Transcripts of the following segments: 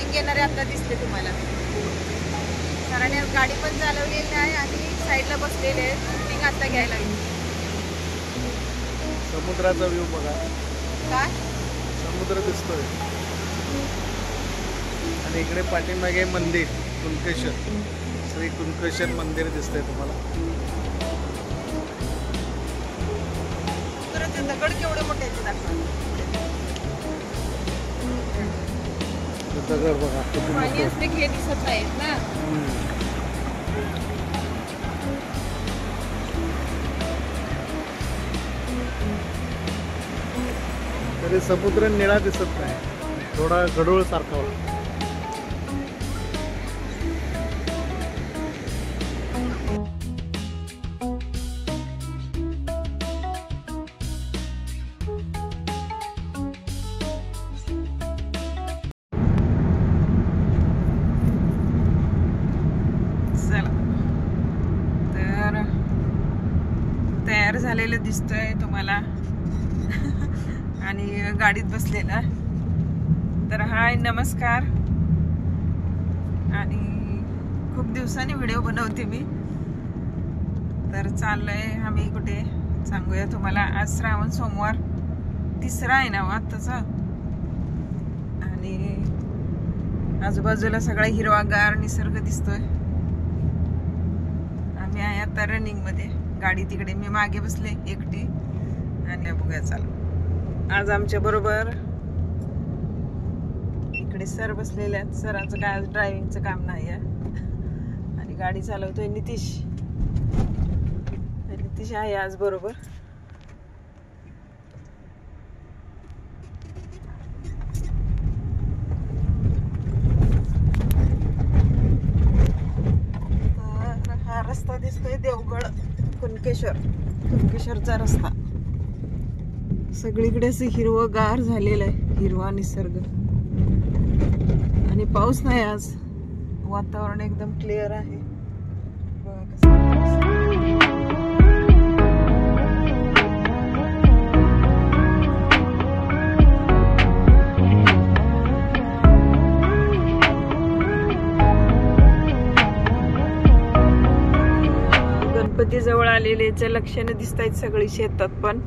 Shooting घेणारे आता दिसले तुम्हाला. कारण गाडी पण चालवलेली आहे आणि साईडला बसलेले आहेत. शूटिंग आता घ्यायला लागली. समुद्राचा व्ह्यू बघा. काय समुद्र दिसतोय आणि इकडे पाठीमागे मंदिर कुणकेश्वर, श्री कुणकेश्वर मंदिर दिसतंय तुम्हाला. दगड केवढे मोठे दगड बघा पाणी असते हे दिसत नाहीत ना. तरी समुद्र निळा दिसत नाही, थोडा गडूळ सारखा होता. तयार झालेलं दिसतंय तुम्हाला आणि गाडीत बसलेला. तर हाय नमस्कार. आणि खूप दिवसांनी व्हिडिओ बनवते मी. तर चाललंय आम्ही कुठे सांगूया तुम्हाला. आज श्रावण सोमवार 3रा आहे ना आत्ताचा. आणि आजूबाजूला सगळा हिरवागार निसर्ग दिसतोय. आम्ही आहे आता रनिंग मध्ये. गाडी तिकडे, मी मागे बसले एकटी आणि बघूया चालू. आज आमच्या बरोबर इकडे सर बसलेले आहेत. सरांचं काय आज ड्रायव्हिंगचं काम नाही आहे आणि गाडी चालवतोय नितीश. नितीश आहे आज बरोबर. हा रस्ता दिसतोय देवगड कुणकेश्वरचा रस्ता. सगळीकडे असं हिरवंगार झालेलं आहे, हिरवा निसर्ग. आणि पाऊस नाही आज, वातावरण एकदम क्लिअर आहे. गणपती जवळ आलेले लक्षणं दिसत आहेत सगळी शेतात. पण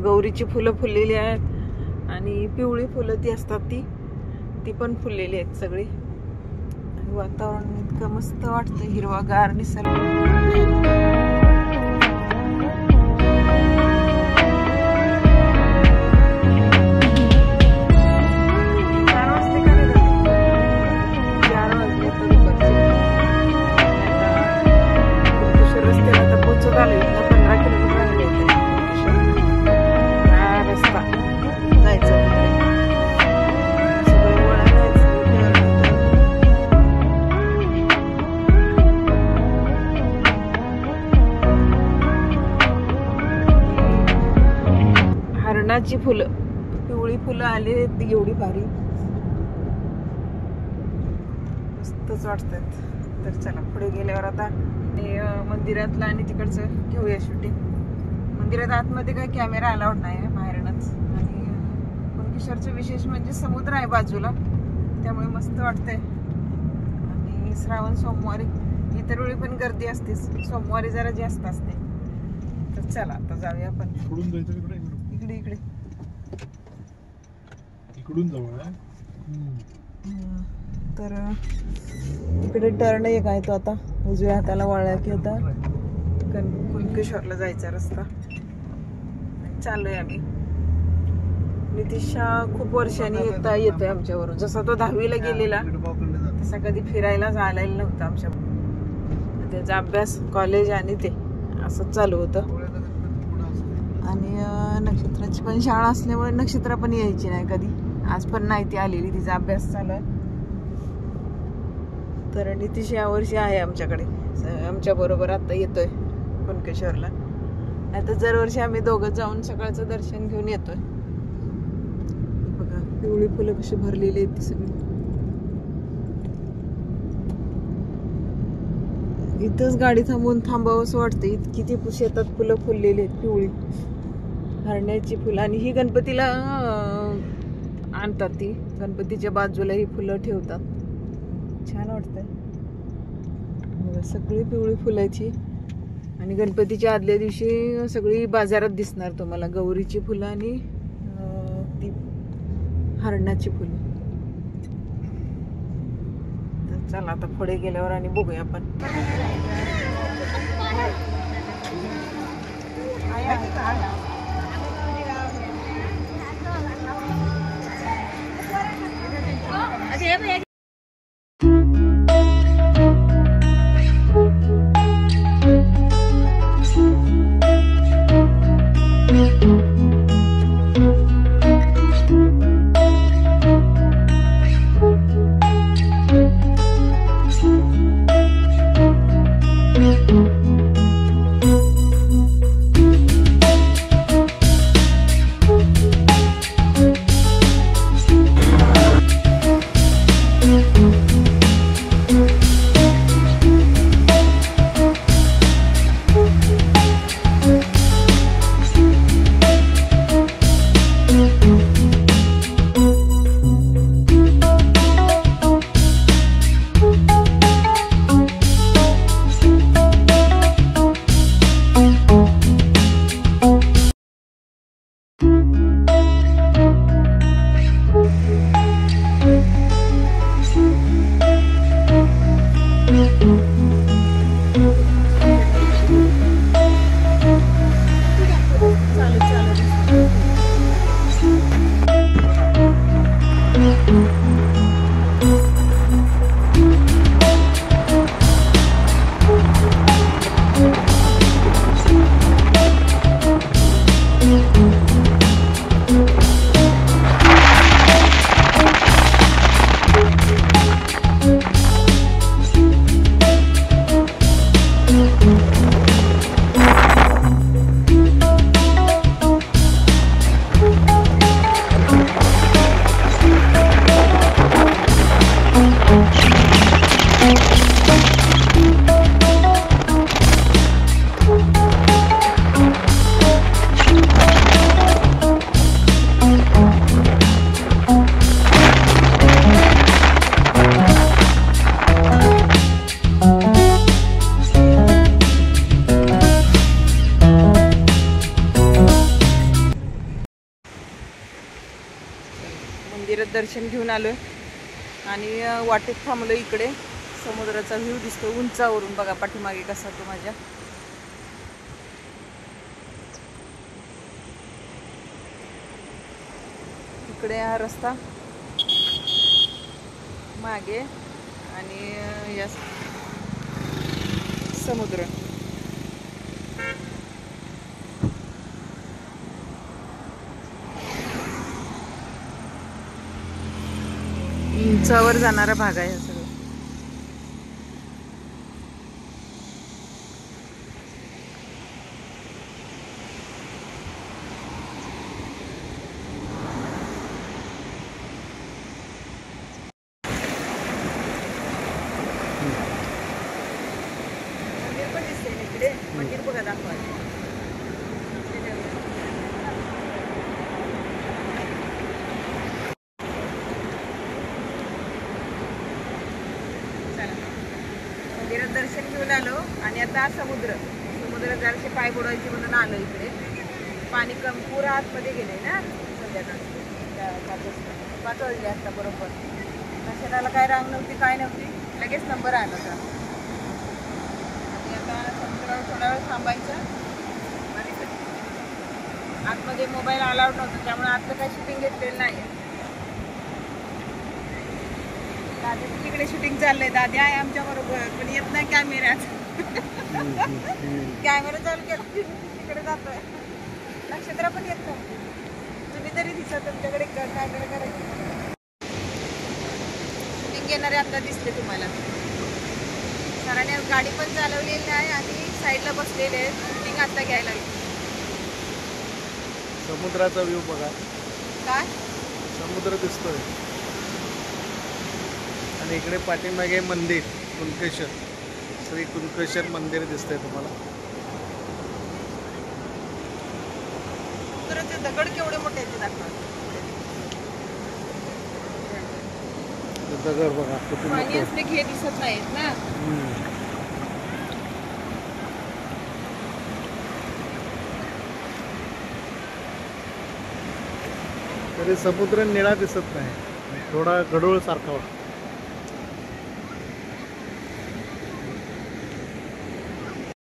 गौरीची फुलं फुललेली आहेत आणि पिवळी फुलं ती असतात ती पण फुललेली आहेत सगळी. आणि वातावरण इतकं मस्त वाटतं, हिरवागार निसर्ग. हरणाची फुलं, पिवळी फुलं आली ती एवढी भारी, मस्तच वाटतात. तर चला पुढे गेल्यावर आता मंदिरातलं आणि तिकडचं घेऊया शूटिंग. मंदिरात आतमध्ये काही कॅमेरा अलाउड नाही आहे, बाहेरनच. आणि कुणकेश्वरचं विशेष म्हणजे समुद्र आहे बाजूला, त्यामुळे मस्त वाटतंय. आणि श्रावण सोमवारी, इतर वेळी पण गर्दी असते, सोमवारी जरा जास्त असते. तर चला आता जाऊया आपण. इकडे इकडे इकडून जवळ आहे. तर इकडे टर्न एक आहे तो. आता उजव्या हाताला वळला की आता कुणकेश्वरला जायचा रस्ता. चाललोय आम्ही. नितीश खूप वर्षांनी एकदा येतोय आमच्याबरोबर. जसा तो 10वीला गेलेला तसा कधी फिरायला जायला नव्हता आमच्या. त्याचा अभ्यास, कॉलेज आणि ते असं चालू होतं. आणि नक्षत्राची पण शाळा असल्यामुळे नक्षत्रा पण यायची नाही कधी. आज पण नाही ती आलेली, तिचा अभ्यास चालू आहे. तर नितीश यावर्षी आहे आमच्याकडे, आमच्या बरोबर आता येतोय कुणकेश्वरला. आता दरवर्षी आम्ही दोघं जाऊन सकाळचं दर्शन घेऊन येतोय. बघा पिवळी फुलं कशी भरलेली आहेत ती सगळी. इथंच गाडी थांबावं असं वाटतं, इतकी ती शेतात फुलं फुललेली आहेत पिवळी. हरण्याची फुलं. आणि ही गणपतीला आणतात ती गणपतीच्या बाजूला ही फुलं ठेवतात. छान वाटतंय. सगळी पिवळी फुलाची आणि गणपतीच्या आदल्या दिवशी सगळी बाजारात दिसणार तुम्हाला गौरीची फुलं आणि ती हरणाची फुलं. तर चला आता पुढे गेल्यावर आणि बघूया आपण. मंदिरात दर्शन घेऊन आलोय आणि वाटेत थांबलो. इकडे समुद्राचा व्ह्यू दिसतो उंचावरून. बघा पाठीमागे कसा तो माझ्या. इकडे हा रस्ता मागे आणि या समुद्र. उंचावर जाणारा भाग आहे सगळं. मंदिर पण दिसते इकडे. मंदिर बघा दाखवा. मंदिरात दर्शन घेऊन आलो आणि आता समुद्रात जराशे पाय बुडवायचे म्हणून आलो इकडे. पाणी कम पुरा आतमध्ये गेले ना संध्याकाळ 5 वाजले असता बरोबर. दर्शनाला काय रांग नव्हती काय नव्हती. लगेच नंबर आला होता. आणि आता समुद्रावर थोडा वेळ थांबायचं. आणि आतमध्ये मोबाईल अलाउड नव्हतं त्यामुळे आतलं काही शूटिंग घेतलेलं नाही. दादा तिकडे शूटिंग चाललंय. दादा आहे आमच्या बरोबर पण येत नाही कॅमेऱ्यात. कॅमेरा चालू केला तिकडे जातोय. नक्षत्र पण येत नाही. तुम्ही तरी दिसत तुमच्याकडे कॅमेरा करायचं. शूटिंग घेणारे आता दिसले तुम्हाला. सरांनी गाडी पण चालवलेली आहे आणि साईडला बसलेले आहेत. शूटिंग आता घ्यायला लागली. समुद्राचा व्ह्यू बघा. काय समुद्र दिसतोय आणि इकडे पाठीमागे मंदिर कुणकेश्वर. श्री कुणकेश्वर मंदिर दिसतंय तुम्हाला. समुद्राचे दगड केवढे मोठे आहेत ते दाखवा. दगड बघा किती पाणी मोठे. असले की हे दिसत नाहीत ना. तरी समुद्र निळा दिसत नाही, थोडा गढूळ सारखा वाटतो.